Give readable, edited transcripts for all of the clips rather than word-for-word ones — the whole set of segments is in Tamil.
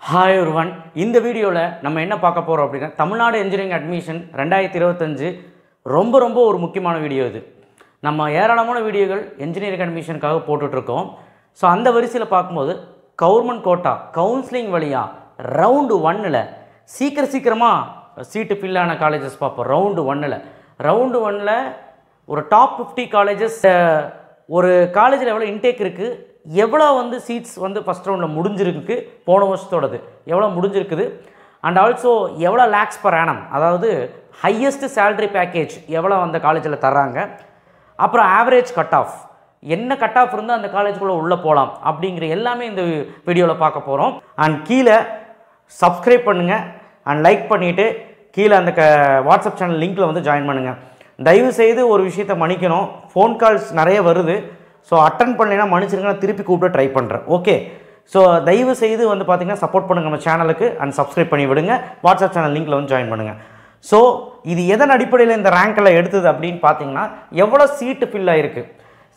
ஹாய் ஒருவன் இந்த வீடியோவில் நம்ம என்ன பார்க்க போகிறோம் அப்படின்னா தமிழ்நாடு இன்ஜினியரிங் அட்மிஷன் 2025 ரொம்ப ஒரு முக்கியமான வீடியோ இது. நம்ம ஏராளமான வீடியோகள் இன்ஜினியரிங் அட்மிஷனுக்காக போட்டுட்ருக்கோம். ஸோ அந்த வரிசையில் பார்க்கும்போது கவர்மெண்ட் கோட்டா கவுன்சிலிங் வழியாக ரவுண்டு 1ல் சீக்கிரமாக சீட்டு ஃபில்லான காலேஜஸ் பார்ப்போம். ரவுண்டு 1ல் ஒரு டாப் 50 காலேஜஸ், ஒரு காலேஜில் எவ்வளோ இன்டேக் இருக்குது, எவ்வளோ சீட்ஸ் ஃபஸ்ட் ரவுண்டில் முடிஞ்சிருக்கு, போன வருஷத்தோடது எவ்வளோ முடிஞ்சிருக்குது, அண்ட் ஆல்சோ எவ்வளோ லேக்ஸ் பர் ஆனம், அதாவது ஹையஸ்ட் சேலரி பேக்கேஜ் எவ்வளோ அந்த காலேஜில் தர்றாங்க, அப்புறம் ஆவரேஜ் கட் ஆஃப் என்ன கட் ஆஃப் இருந்தால் அந்த காலேஜுக்குள்ளே உள்ளே போகலாம் அப்படிங்கிற எல்லாமே இந்த வீடியோவில் பார்க்க போகிறோம். அண்ட் கீழே சப்ஸ்கிரைப் பண்ணுங்கள் அண்ட் லைக் பண்ணிவிட்டு கீழே அந்த வாட்ஸ்அப் சேனல் லிங்க்கில் ஜாயின் பண்ணுங்கள். தயவுசெய்து ஒரு விஷயத்தை மன்னிக்கணும், ஃபோன் கால்ஸ் நிறைய வருது. ஸோ அட்டன் பண்ணலைன்னா மன்னிச்சிருங்க, நான் திருப்பி கூப்பிட்டு ட்ரை பண்ணுறேன். ஓகே, ஸோ தயவு செய்து பார்த்திங்கன்னா சப்போர்ட் பண்ணுங்கள் நம்ம சேனலுக்கு அண்ட் சப்ஸ்கிரைப் பண்ணி விடுங்க. வாட்ஸ்அப் சேனல் லிங்க்கில் ஜாயின் பண்ணுங்கள். ஸோ இது எதன் அடிப்படையில் இந்த ரேங்க்கில் எடுத்தது அப்படின்னு பார்த்தீங்கன்னா எவ்வளோ சீட்டு ஃபில் ஆகிருக்கு,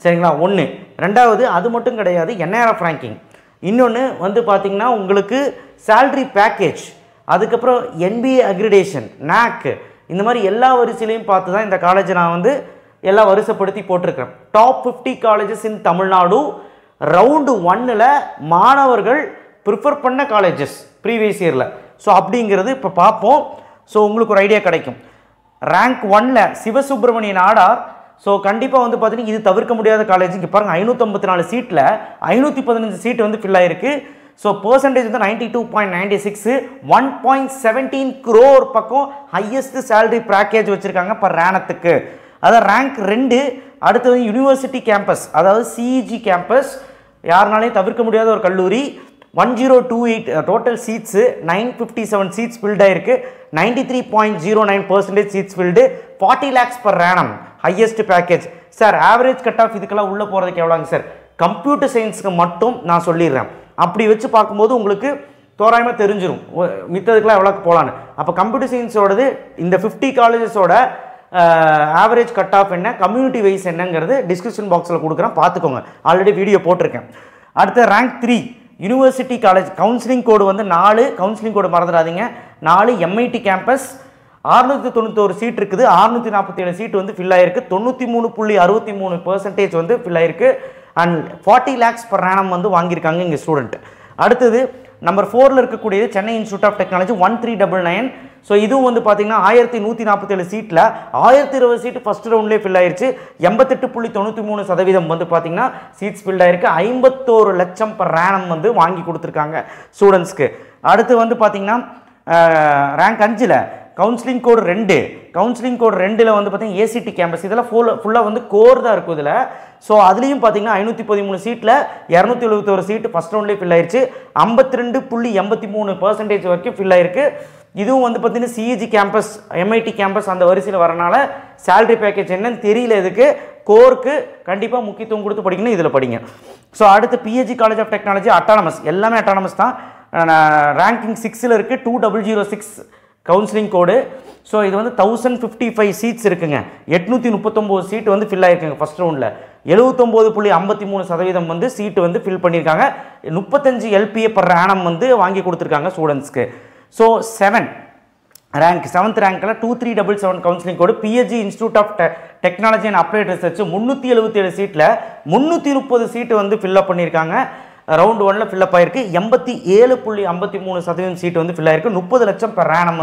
சரிங்களா? ஒன்று. ரெண்டாவது அது மட்டும் கிடையாது, NIRF ரேங்கிங். இன்னொன்று பார்த்திங்கன்னா உங்களுக்கு சேல்ரி பேக்கேஜ், அதுக்கப்புறம் NBA அக்ரிடேஷன், NAC, இந்த மாதிரி எல்லா வரிசையிலையும் பார்த்து தான் இந்த காலேஜை நான் எல்லாம் வரிசைப்படுத்தி போட்டிருக்கேன். டாப் 50 காலேஜஸ் இன் தமிழ்நாடு ரவுண்டு 1ல் மாணவர்கள் ப்ரிஃபர் பண்ண காலேஜஸ் ப்ரீவியஸ் இயரில். ஸோ அப்படிங்கிறது இப்போ பார்ப்போம். ஸோ உங்களுக்கு ஒரு ஐடியா கிடைக்கும். ரேங்க் 1ல் சிவசுப்ரமணிய நாடார். ஸோ கண்டிப்பாக பார்த்தீங்கன்னா இது தவிர்க்க முடியாத காலேஜ். இங்கே பாருங்கள், 554 சீட்டில் 515 சீட்டு ஃபில் ஆகிருக்கு. ஸோ பர்சன்டேஜ் 92.96, 1.17 crore பக்கம் ஹையஸ்ட் சேலரி பேக்கேஜ் வச்சுருக்காங்க பர் ஆனத்துக்கு. அதான் ரேங்க் 2. அடுத்தது யூனிவர்சிட்டி கேம்பஸ், அதாவது CEG கேம்பஸ், யாருனாலையும் தவிர்க்க முடியாத ஒரு கல்லூரி. 1028 டோட்டல் சீட்ஸு, 957 சீட்ஸ் ஃபில்ட் ஆகிருக்கு. 93.09% seats filled. 40 lakhs per annum highest package. Sir average cut off இதுக்கெல்லாம் உள்ளே போகிறதுக்கு எவ்வளோங்க சார்? கம்ப்யூட்டர் சயின்ஸுக்கு மட்டும் நான் சொல்லிடுறேன். அப்படி வச்சு பார்க்கும்போது உங்களுக்கு தோராயமாக தெரிஞ்சிடும் மித்ததுக்கெல்லாம் எவ்வளோக்கு போகலான்னு. அப்போ கம்ப்யூட்டர் சயின்ஸோடது இந்த 50 காலேஜஸோட ஆவரேஜ் கட் ஆஃப் என்ன, கம்யூனிட்டி வைஸ் என்னங்கிறது டிஸ்கிரிப்ஷன் பாக்ஸில் கொடுக்குறேன், பார்த்துக்கோங்க. ஆல்ரெடி வீடியோ போட்டிருக்கேன். அடுத்த ரேங்க் 3 யூனிவர்சிட்டி காலேஜ். கவுன்சிலிங் கோடு 4, கவுன்சிலிங் கோடு மறந்துடாதீங்க, 4 MIT கேம்பஸ். 691 சீட் இருக்குது, 647 சீட் ஃபில் ஆகிருக்கு. 93.63% ஃபில் ஆகிருக்கு. அண்ட் 40 lakhs per annum வாங்கியிருக்காங்க இங்கே ஸ்டூடெண்ட். அடுத்தது நம்பர் 4ல் இருக்கக்கூடியது Chennai institute of technology, 1399. So இதுவும் பார்த்தீங்கன்னா 1147 சீட்டில் 1020 சீட்டு ஃபஸ்ட் ரவுண்ட்லேயே ஃபில் ஆயிடுச்சு. 88.93% பார்த்தீங்கன்னா சீட்ஸ் ஃபில் ஆயிருக்கு. 51 லட்சம் per annum வாங்கி கொடுத்துருக்காங்க ஸ்டூடெண்ட்ஸ்க்கு. அடுத்து பார்த்தீங்கன்னா ரேங்க் 5ல் கவுன்சிலிங் கோடு 2, கவுன்சிலிங் கோடு 2ல் பார்த்தீங்கன்னா ACT கேம்பஸ். இதெல்லாம் ஃபுல்லாக கோர் தான் இருக்கும் இதில். ஸோ அதுலேயும் பார்த்தீங்கன்னா 513 சீட்டில் 271 சீட்டு ஃபஸ்ட் ரவுண்ட்லேயே ஃபில் ஆயிடுச்சு. 52.83% வரைக்கும் ஃபில் ஆயிருக்கு. இதுவும் பார்த்தீங்கன்னா CEG கேம்பஸ், MIT கேம்பஸ் அந்த வரிசையில் வரனால சேலரி பேக்கேஜ் என்னன்னு தெரியல. இதுக்கு கோருக்கு கண்டிப்பாக முக்கியத்துவம் கொடுத்து படிக்கணும், இதில் படிங்க. ஸோ அடுத்து PAG college of technology, autonomous, எல்லாமே அட்டானமஸ் தான். ரேங்கிங் 6ல் இருக்குது, 2006 கவுன்சிலிங் கோடு. ஸோ இது 1055 சீட்ஸ் இருக்குங்க. 839 சீட்டு ஃபில் ஆகிருக்குங்க ஃபஸ்ட் ரவுண்டில். 79.53% சீட்டு ஃபில் பண்ணியிருக்காங்க. 35 LPA per annum வாங்கி கொடுத்துருக்காங்க ஸ்டூடெண்ட்ஸ்க்கு. ஸோ 7th ரேங்க்கில் 2377 counselling code. PAG institute of technology and applied research, 377 சீட்டில் 330 சீட்டு ஃபில்அப் பண்ணியிருக்காங்க. ரவுண்ட் 1ல் ஃபில்அப் ஆகிருக்கு. 87.53% சீட்டு ஃபில் ஆகிருக்கு. 30 லட்சம் per annum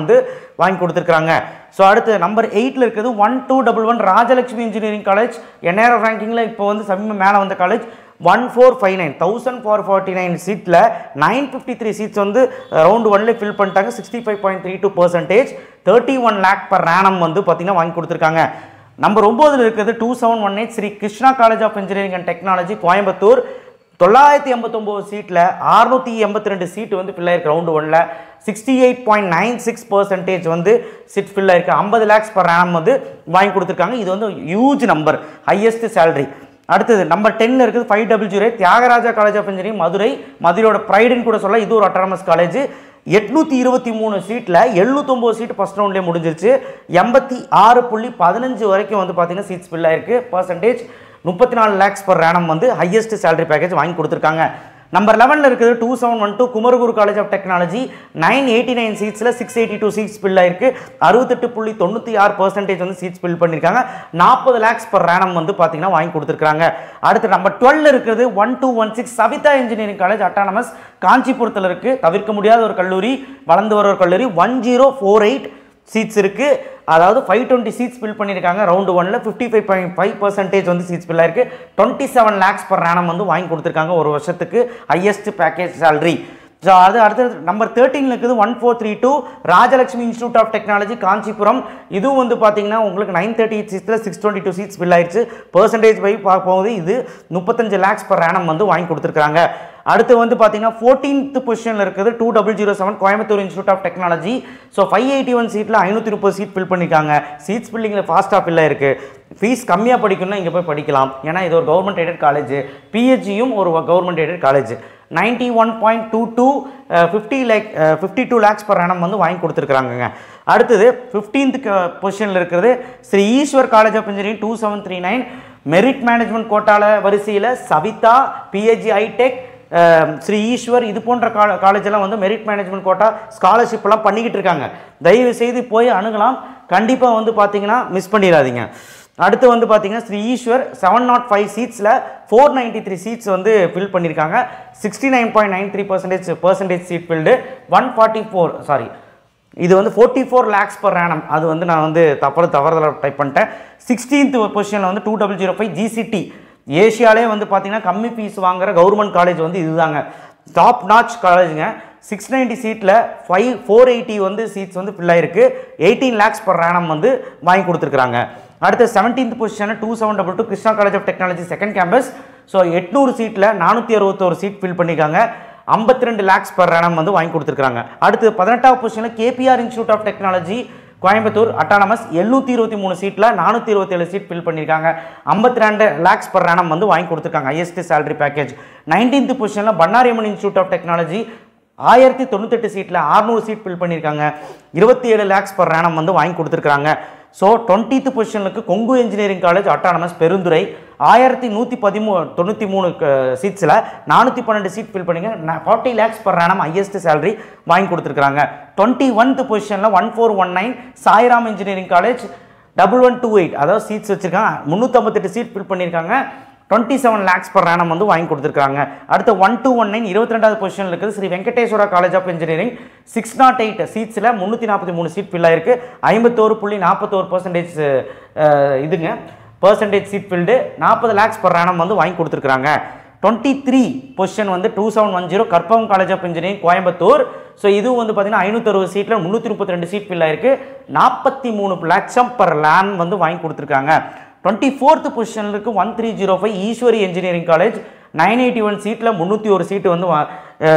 வாங்கி கொடுத்துருக்காங்க. ஸோ அடுத்து நம்பர் 8ல் இருக்கிறது 1211 ராஜலட்சுமி இன்ஜினியரிங் காலேஜ். NIRF ரேங்கிங்கில் இப்போ சமீப மேலே வந்த காலேஜ். 1459 1449 சீட்டில் 953 சீட்ஸ் ரவுண்ட் 1ல் ஃபில் பண்ணிட்டாங்க. 65.32%, 31 lakh per annum பார்த்தீங்கன்னா வாங்கி கொடுத்துருக்காங்க. நம்பர் 9ல் இருக்கிறது 2718 Sri Krishna college of engineering and technology, Coimbatore. 989 சீட்டில் 682 சீட்டு ஃபில் ஆயிருக்கு ரவுண்டு 1ல். 68.96% சீட் ஃபில் ஆயிருக்கு. 50 lakhs per annum வாங்கி கொடுத்துருக்காங்க. இது ஹியூஜ் நம்பர், ஹையஸ்ட் சேலரி. அடுத்தது நம்பர் 10ல் இருக்குது 500 தியாகராஜா காலேஜ் ஆஃப் இன்ஜினியரிங், மதுரையோட ப்ரைடுன்னு கூட சொல்ல. இது ஒரு அட்டானமஸ் காலேஜ். 823 சீட்டில் 79 சீட்டு ஃபஸ்ட் ரவுண்ட்லேயே முடிஞ்சிருச்சு. 86.15 வரைக்கும் பார்த்தீங்கன்னா சீட்ஸ் ஃபில் ஆயிருக்கு. Percentage 34 lakhs per annum highest salary package வாங்கி கொடுத்துருக்காங்க. நம்பர் 11 இருக்குது 2712 குமரகுரு காலேஜ் ஆஃப் டெக்னாலஜி 989 சீட்ஸில் 682 சீட்ஸ் ஃபில் ஆயிருக்கு. 68.96% வந்து சீட்ஸ் ஃபில் பண்ணியிருக்காங்க. 40 lakhs per annum வந்து பார்த்தீங்கன்னா வாங்கி கொடுத்துருக்காங்க. அடுத்து நம்பர் 12 இருக்குது 1216 சவிதா இன்ஜினியரிங் காலேஜ் அட்டானமஸ் காஞ்சிபுரத்தில் இருக்குது. தவிர்க்க முடியாத ஒரு கல்லூரி, வளர்ந்து வர ஒரு கல்லூரி. 1048 சீட்ஸ் இருக்குது. அதாவது 520 சீட்ஸ் ஃபில் பண்ணியிருக்காங்க. ரவுண்டு 1ல் 55.5% வந்து சீட்ஸ் ஃபில் ஆயிருக்கு. 27 lakhs per annum வந்து வாங்கி கொடுத்துருக்காங்க ஒரு வருஷத்துக்கு. Highest package salary. ஸோ அது அடுத்தது நம்பர் 13 இருக்குது 1432 Rajalakshmi institute of technology Kanchipuram. இதுவும் வந்து பார்த்தீங்கன்னா உங்களுக்கு 938 சீட்ஸில் 622 சீட்ஸ் ஃபில் ஆயிடுச்சு. பெர்சன்டேஜ் பை பார்க்கும்போது இது 35 lakhs per annum வந்து வாங்கி கொடுத்துருக்காங்க. அடுத்து வந்து பார்த்தீங்கன்னா 14th பொசிஷனில் இருக்குது 2007 Coimbatore institute of technology. So 581 சீட்டில் 530 சீட் ஃபில் பண்ணியிருக்காங்க. சீட்ஸ் ஃபில்லிங்கில் ஃபாஸ்ட்டாக ஃபில் ஆயிருக்கு. ஃபீஸ் கம்மியாக படிக்கணும்னா இங்கே போய் படிக்கலாம். ஏன்னா இது ஒரு கவர்மெண்ட் எய்டட் காலேஜ். பிஹெச்சியும் ஒரு government aided college. 91.22 52 lakhs per annum வந்து வாங்கி கொடுத்துருக்காங்க. அடுத்தது 15th பொசிஷனில் இருக்கிறது Shri Eswar college of engineering 2739 merit management கோட்டால வரிசையில் சவிதா, பிஹெச்சி ஹைடெக், ஸ்ரீ ஈஸ்வர் இது போன்ற காலேஜெல்லாம் வந்து மெரிட் மேனேஜ்மெண்ட் கோட்டா ஸ்காலர்ஷிப்லாம் பண்ணிக்கிட்டு இருக்காங்க. தயவு செய்து போய் அணுகலாம். கண்டிப்பாக வந்து பார்த்தீங்கன்னா மிஸ் பண்ணிடாதீங்க. அடுத்து வந்து பார்த்தீங்கன்னா ஸ்ரீ ஈஸ்வர் 705 சீட்ஸில் 493 சீட்ஸ் வந்து ஃபில் பண்ணியிருக்காங்க. 69.93% சீட் ஃபில்டு. 144 இது வந்து 44 lakhs per annum. அது வந்து நான் வந்து தவறுதலாக டைப் பண்ணிட்டேன். 16th பொசிஷனில் வந்து 2005 ஜிசிடி. ஏஷியாலே வந்து பார்த்தீங்கன்னா கம்மி ஃபீஸ் வாங்குகிற கவர்மெண்ட் காலேஜ் வந்து இதுதாங்க. Top notch காலேஜுங்க. 690 சீட்டில் 480 வந்து சீட்ஸ் வந்து ஃபில் ஆயிருக்கு. 18 lakhs per annum வந்து வாங்கி கொடுத்துருக்காங்க. அடுத்து 17th பொசிஷனில் 2722 Krishna college of technology second campus. So 800 சீட்டில் 461 சீட் ஃபில் பண்ணியிருக்காங்க. 52 lakhs per annum வந்து வாங்கி கொடுத்துருக்காங்க. அடுத்து 18th பொசிஷனில் KPR institute of technology Coimbatore autonomous 723 சீட்டில் 427 சீட் ஃபில் பண்ணியிருக்காங்க. 52 lakhs per annum வந்து வாங்கி கொடுத்துருக்காங்க. Highest salary package. 19th பொசிஷனில் பன்னாரியம்மன் இன்ஸ்டியூட் ஆஃப் டெக்னாலஜி 1098 சீட்டில் 600 சீட் ஃபில் பண்ணியிருக்காங்க. 27 lakhs per annum வந்து வாங்கி கொடுத்துருக்காங்க. ஸோ 20th பொசிஷனுக்கு Kongu engineering college autonomous Perundurai 1193 சீட்ஸில் 412 சீட் ஃபில் பண்ணிங்க. 40 lakhs per annum highest salary வாங்கி கொடுத்துருக்காங்க. 21th பொசிஷனில் 1419 சாய்ராம் இன்ஜினியரிங் காலேஜ் 1128 அதாவது சீட்ஸ் வச்சுருக்காங்க. 358 சீட் ஃபில் பண்ணியிருக்காங்க. 27 lakhs per annum வந்து வாங்கி கொடுத்துருக்காங்க. அடுத்து 1219 22வது பொசிஷனில் இருக்குது Sri Venkateswara college of engineering 608 சீட்ஸில் 343 சீட் ஃபில் ஆயிருக்கு. 51.41% இதுங்க percentage seat filled. 40 lakhs per annum வந்து வாங்கி கொடுத்துருக்காங்க. 23 பொசிஷன் வந்து 2710 Karpagam college of engineering Coimbatore. So இதுவும் வந்து பார்த்தீங்கன்னா 560 சீட்டில் 332 சீட் ஃபில் ஆயிருக்கு. 43 லட்சம் பர் லேன் வந்து வாங்கி கொடுத்துருக்காங்க. 24th பொசிஷனில் இருக்குது 1305 ஈஸ்வரி இன்ஜினியரிங் காலேஜ் 981 சீட்டில் 301 சீட்டு வந்து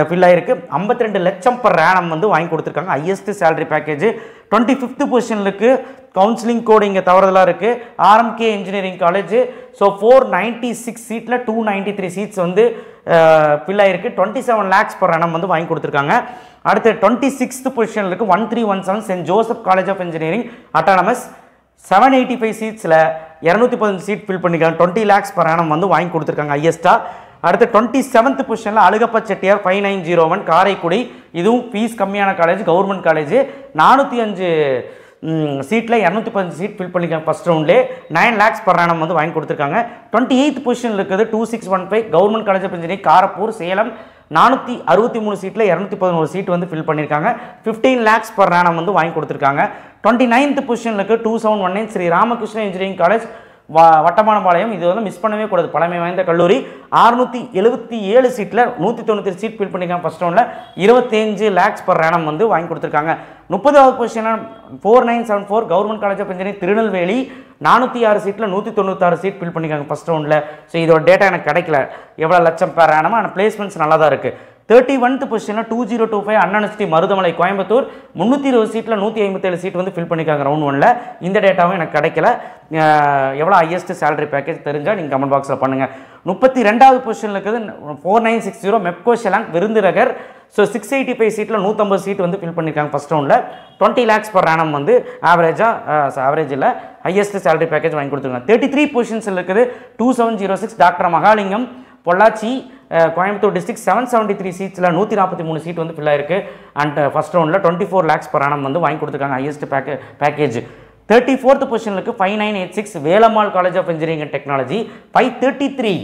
ஃபில் ஆயிருக்கு. 52 லட்சம் பர் annum வந்து வாங்கி கொடுத்துருக்காங்க. Highest salary package. 25th பொசிஷனில் இருக்குது கவுன்சிலிங் கோடு இங்கே தவறுதலாக இருக்குது ஆர்எம்கே இன்ஜினியரிங் காலேஜ். ஸோ 496 சீட்டில் 293 சீட்ஸ் வந்து ஃபில் ஆயிருக்கு. 27 lakhs per annum வந்து வாங்கி கொடுத்துருக்காங்க. அடுத்து 26th பொசிஷனில் இருக்குது 1317 saint Joseph college of engineering autonomous 785 சீட்ஸில் 215 சீட் ஃபில் பண்ணியிருக்காங்க. 20 lakhs per annum வந்து வாங்கி கொடுத்துருக்காங்க ஹையஸ்ட்டாக. அடுத்து 27th பொசிஷனில் அழகப்ப செட்டியார் 5901 காரைக்குடி. இதுவும் ஃபீஸ் கம்மியான காலேஜ், கவர்மெண்ட் காலேஜ். 405 சீட்டில் 215 சீட் ஃபில் பண்ணியிருக்காங்க ஃபஸ்ட் ரவுண்ட்லேயே. 9 lakhs per annum வந்து வாங்கி கொடுத்துருக்காங்க. 28th பொசிஷனில் இருக்குது 2615 government college of engineering Karuppur Salem 463 சீட்டில் 211 சீட் வந்து ஃபில் பண்ணியிருக்காங்க. 15 lakhs per annum வந்து வாங்கி கொடுத்துருக்காங்க. 29th பொசிஷனில் இருக்குது 2719 ஸ்ரீ ராமகிருஷ்ண இன்ஜினியரிங் காலேஜ் வட்டமானபாளையம். இது வந்து மிஸ் பண்ணவே கூடாது, பழமை வாய்ந்த கல்லூரி. 677 சீட்டில் 193 சீட் ஃபில் பண்ணியிருக்காங்க ஃபஸ்ட் ரவுண்டில். 25 lakhs per annum வந்து வாங்கி கொடுத்துருக்காங்க. 30வது பொசிஷனில் 4974 government college of engineering Tirunelveli 406 சீட்டில் 196 சீட் ஃபில் பண்ணியிருக்காங்க ஃபஸ்ட் ரவுண்டில். ஸோ இதோட டேட்டா எனக்கு கிடைக்கல எவ்வளோ லட்சம் per annum, ஆனால் பிளேஸ்மெண்ட்ஸ் நல்லா தான் இருக்குது. 31th பொசிஷனில் 2025 அண்ணா யூனிவர்சிட்டி மருதமலை கோயம்புத்தூர் 320 சீட்டில் 157 சீட் வந்து ஃபில் பண்ணியிருக்காங்க ரவுண்ட் 1ல். இந்த டேட்டாவும் எனக்கு கிடைக்கல. எவ்வளோ ஹையஸ்ட் சேலரி பேக்கேஜ் தெரிஞ்சால் நீங்கள் கமெண்ட் பாக்ஸில் பண்ணுங்கள். 32வது பொசிஷனில் இருக்குது 4960 மெப்கோ ஷெலாங் விருதுநகர். ஸோ 685 சீட்டில் 150 சீட் வந்து ஃபில் பண்ணியிருக்காங்க ஃபஸ்ட் ரவுண்டில். 20 lakhs per annum வந்து ஆவரேஜில் ஹையஸ்ட் சேலரி பேக்கேஜ் வாங்கி கொடுத்துருக்காங்க. 33 பொசிஷன்ஸில் இருக்குது 2706 டாக்டர் மகாலிங்கம் பொள்ளாச்சி கோயம்புத்தூர் டிஸ்ட்ரிக்ட் 773 சீட்ஸில் 143 சீட் வந்து ஃபில் ஆயிருக்கு. அண்ட் ஃபஸ்ட் ரவுண்டில் 24 lakhs per annum வந்து வாங்கி கொடுத்துருக்காங்க. ஹையஸ்ட் பேக்கேஜ் 34th பொசிஷனுக்கு 5986 Velammal college of engineering and technology 533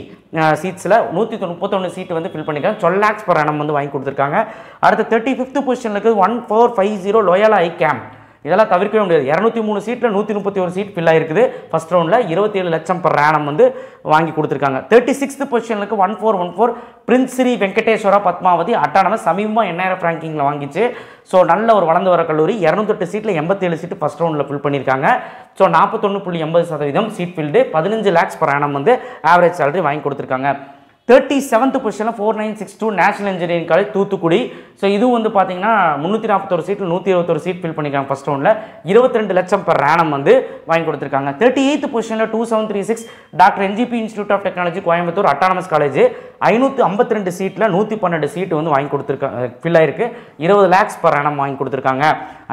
சீட்ஸில் 131 சீட் வந்து ஃபில் பண்ணியிருக்காங்க. 12 lakhs per annum வந்து வாங்கி கொடுத்துருக்காங்க. அடுத்து 35th பொசிஷனுக்கு 1450 லோயாலா ஐகேம். இதெல்லாம் தவிர்க்கவே முடியாது. 203 சீட்டில் 131 சீட் ஃபில் ஆகிருக்குது. ஃபஸ்ட் ரவுண்டில் 27 லட்சம் per annum வந்து வாங்கி கொடுத்துருக்காங்க. 36th பொசிஷனுக்கு 1414 பிரின்ஸ் ஸ்ரீ வெங்கடேஸ்வரா பத்மாவதி அட்டானமஸ் சமீபமாக NIRF ரேங்கிங்கில் வாங்கிச்சு. ஸோ நல்ல ஒரு வளர்ந்து வர கல்லூரி. 208 சீட்டில் 87 சீட்டு ஃபஸ்ட் ரவுண்டில் ஃபில் பண்ணியிருக்காங்க. So 41.80% seat filled 15 lakhs per annum வந்து ஆவரேஜ் சேலரி வாங்கி கொடுத்துருக்காங்க. 37th பொசிஷனில் 4962 national engineering college Thoothukudi. So இதுவும் வந்து பார்த்தீங்கன்னா 341 சீட்டில் 121 சீட் ஃபில் பண்ணியிருக்காங்க. ஃபஸ்ட் ரவுண்டில் 22 லட்சம் per annum வந்து வாங்கி கொடுத்துருக்காங்க. 38th பொசிஷனில் 2736 doctor NGP institute of technology Coimbatore autonomous college 552 சீட்டில் 112 சீட்டு வந்து வாங்கி கொடுத்துருக்காங்க. ஃபில் ஆயிருக்கு. 20 lakhs per annum வாங்கி கொடுத்துருக்காங்க.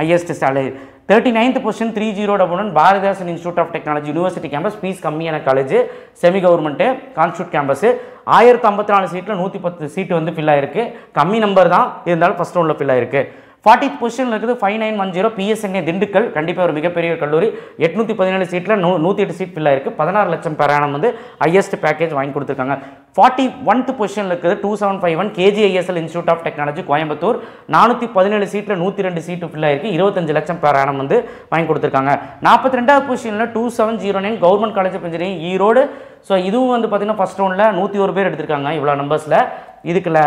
Highest salary. 39th position 3011 Bharathidasan institute of technology university campus fees கம்மியான college semi government constituent campus 1054 சீட்டில் 110 சீட்டு வந்து ஃபில் ஆயிருக்கு. கம்மி நம்பர் தான் இருந்தாலும் ஃபஸ்ட் ரவுண்டில் ஃபில் ஆயிருக்கு. 40th பொசிஷனில் இருக்குது 5910 PSNA திண்டுக்கல். கண்டிப்பாக ஒரு மிகப்பெரிய கல்லூரி. 817 சீட்டில் 108 சீட் ஃபில் ஆயிருக்கு. 16 லட்சம் per annum வந்து ஹையஸ்ட் பேக்கேஜ் வாங்கி கொடுத்துருக்காங்க. 41th பொசிஷனில் இருக்குது 2751 KGISL institute of technology Coimbatore 417 சீட்டில் 102 சீட்டு ஃபில் ஆயிருக்கு. 25 லட்சம் per annum வந்து வாங்கி கொடுத்துருக்காங்க. 42வது பொசிஷனில் 2709 government college of engineering Erode. So இதுவும் வந்து பார்த்தீங்கன்னா ஃபஸ்ட் ரவுண்டில் 101 பேர் எடுத்திருக்காங்க. இவ்வளோ நம்பர்ஸில் இதுக்குள்ள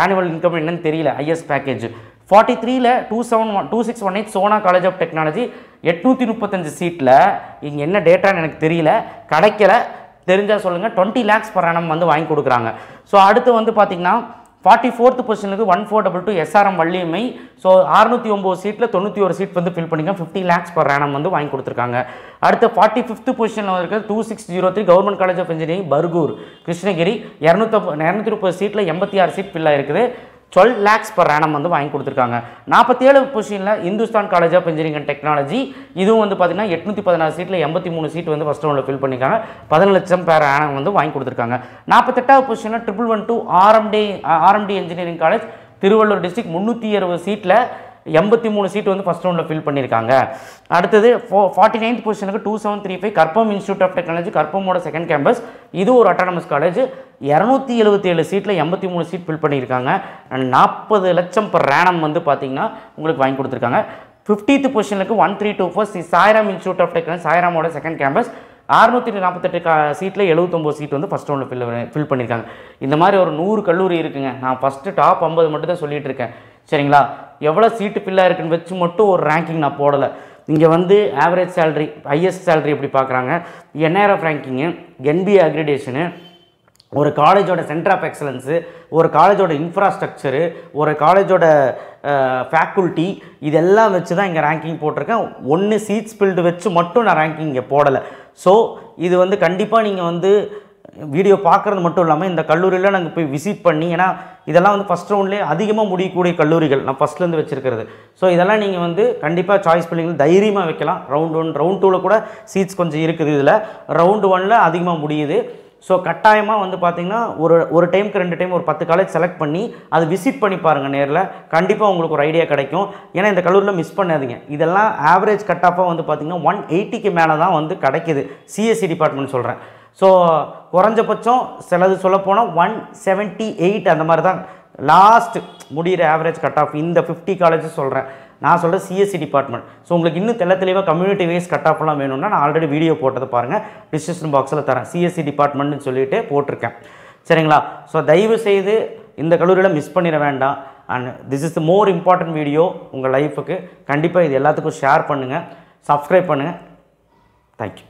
ஆனுவல் இன்கம் என்னன்னு தெரியல. ஹையஸ்ட் பேக்கேஜ் 43ல் 2618 சோனா காலேஜ் ஆஃப் டெக்னாலஜி 835 சீட்டில் இங்கே என்ன டேட்டான்னு எனக்கு தெரியல, கிடைக்கல, தெரிஞ்சால் சொல்லுங்கள். 20 lakhs per annum வந்து வாங்கி கொடுக்குறாங்க. ஸோ அடுத்து வந்து பார்த்திங்கன்னா 44th பொசிஷனுக்கு 1422 SRM வள்ளியம்மை. ஸோ 609 சீட்டில் 91 சீட் வந்து ஃபில் பண்ணிக்க 50 lakhs per annum வந்து வாங்கி கொடுத்துருக்காங்க. அடுத்து 45th பொசிஷனில் இருக்கிறது 2603 government college of engineering Bargur Krishnagiri 230 சீட்டில் 86 சீட் ஃபில் ஆகிருக்குது. 12 lakhs per annum வந்து வாங்கி கொடுத்துருக்காங்க. 47 பொசிஷனில் Hindustan college of engineering and technology இதுவும் வந்து பார்த்தீங்கன்னா 816 சீட்டில் 83 சீட் வந்து ஃபஸ்ட் ரவுண்டில் ஃபில் பண்ணியிருக்காங்க. 10 லட்சம் per annum வந்து வாங்கி கொடுத்துருக்காங்க. 48வது பொசிஷனில் 1112 RMD engineering college Tiruvallur district 360 சீட்டில் 83 சீட் வந்து ஃபஸ்ட் ரவுண்டில் ஃபில் பண்ணியிருக்காங்க. அடுத்தது 49th பொசிஷனுக்கு 2735 கற்பம் இன்ஸ்டியூட் ஆஃப் டெக்னாலஜி கற்பமோட செகண்ட் கேம்பஸ். இது ஒரு அட்டானமஸ் காலேஜ் 277 சீட்டில் 83 சீட் ஃபில் பண்ணியிருக்காங்க. 40 லட்சம் per annum வந்து பார்த்தீங்கன்னா உங்களுக்கு வாங்கி கொடுத்துருக்காங்க. 50th பொசிஷனுக்கு 1324 சாய்ராம் இன்ஸ்டியூட் ஆஃப் டெக்னாலஜி சாய்ராமோட செகண்ட் கேம்பஸ் 648 சீட்டில் 79 சீட் வந்து ஃபஸ்ட் ரவுண்டில் ஃபில் பண்ணியிருக்காங்க. இந்த மாதிரி ஒரு 100 கல்லூரி இருக்குங்க. நான் ஃபஸ்ட்டு டாப் 50 மட்டும் தான் சொல்லிகிட்டு இருக்கேன். சரிங்களா? எவ்வளோ சீட்டு ஃபில்லாக இருக்குன்னு வச்சு மட்டும் ஒரு ரேங்கிங் நான் போடலை. இங்கே வந்து ஆவரேஜ் சேலரி ஹையஸ்ட் சேலரி எப்படி பார்க்குறாங்க, NIRF ரேங்கிங்கு, NBA அக்ரிடேஷனு, ஒரு காலேஜோட சென்டர் ஆஃப் எக்ஸலன்ஸு, ஒரு காலேஜோட இன்ஃப்ராஸ்ட்ரக்சரு, ஒரு காலேஜோட ஃபேக்கல்ட்டி, இதெல்லாம் வச்சு தான் இங்கே ரேங்கிங் போட்டிருக்கேன். ஒன்று சீட்ஸ் ஃபில்டு வச்சு மட்டும் நான் ரேங்கிங் இங்கே போடலை. ஸோ இது வந்து கண்டிப்பாக நீங்கள் வந்து வீடியோ பார்க்குறது மட்டும் இல்லாமல் இந்த கல்லூரியில் நாங்கள் போய் விசிட் பண்ணி, ஏன்னா இதெல்லாம் வந்து ஃபஸ்ட் ரவுண்ட்லேயே அதிகமாக முடியக்கூடிய கல்லூரிகள் நான் ஃபஸ்ட்லேருந்து வச்சுருக்கிறது. ஸோ இதெல்லாம் நீங்கள் வந்து கண்டிப்பாக சாய்ஸ் பிள்ளைங்கள் தைரியமாக வைக்கலாம். ரவுண்ட் 1 ரவுண்ட் 2ல் கூட சீட்ஸ் கொஞ்சம் இருக்குது. இதில் ரவுண்டு 1ல் அதிகமாக முடியுது. ஸோ கட்டாயமாக வந்து பார்த்திங்கன்னா ஒரு டைமுக்கு 2 டைம் ஒரு 10 காலேஜ் செலக்ட் பண்ணி அது விசிட் பண்ணி பாருங்கள் நேரில். கண்டிப்பாக உங்களுக்கு ஒரு ஐடியா கிடைக்கும். ஏன்னா இந்த கல்லூரியில் மிஸ் பண்ணாதீங்க. இதெல்லாம் ஆவரேஜ் கட் ஆஃபாக வந்து பார்த்திங்கன்னா 180க்கு மேலே தான் வந்து கிடைக்கிது. CSE டிபார்ட்மெண்ட் சொல்கிறேன். ஸோ குறைஞ்சபட்சம் சிலது சொல்லப்போனால் 178 அந்த மாதிரி தான் லாஸ்ட் முடிகிற ஆவரேஜ் கட் ஆஃப். இந்த 50 காலேஜஸ் சொல்கிறேன். நான் சொல்கிற CSE டிபார்ட்மெண்ட். ஸோ உங்களுக்கு இன்னும் தெளிவாக கம்யூனிட்டி வைஸ் கட் ஆஃப்லாம் வேணும்னா நான் ஆல்ரெடி வீடியோ போட்டதை பாருங்கள், டிஸ்கிரிப்ஷன் பாக்ஸில் தரேன். CSE டிபார்ட்மெண்ட்னு சொல்லிட்டு போட்டிருக்கேன். சரிங்களா? ஸோ தயவு செய்து இந்த கல்லூரியில் மிஸ் பண்ணிட வேண்டாம். And this is the more important video உங்கள் லைஃபுக்கு. கண்டிப்பாக இது எல்லாத்துக்கும் ஷேர் பண்ணுங்கள், சப்ஸ்கிரைப் பண்ணுங்கள். தேங்க்யூ.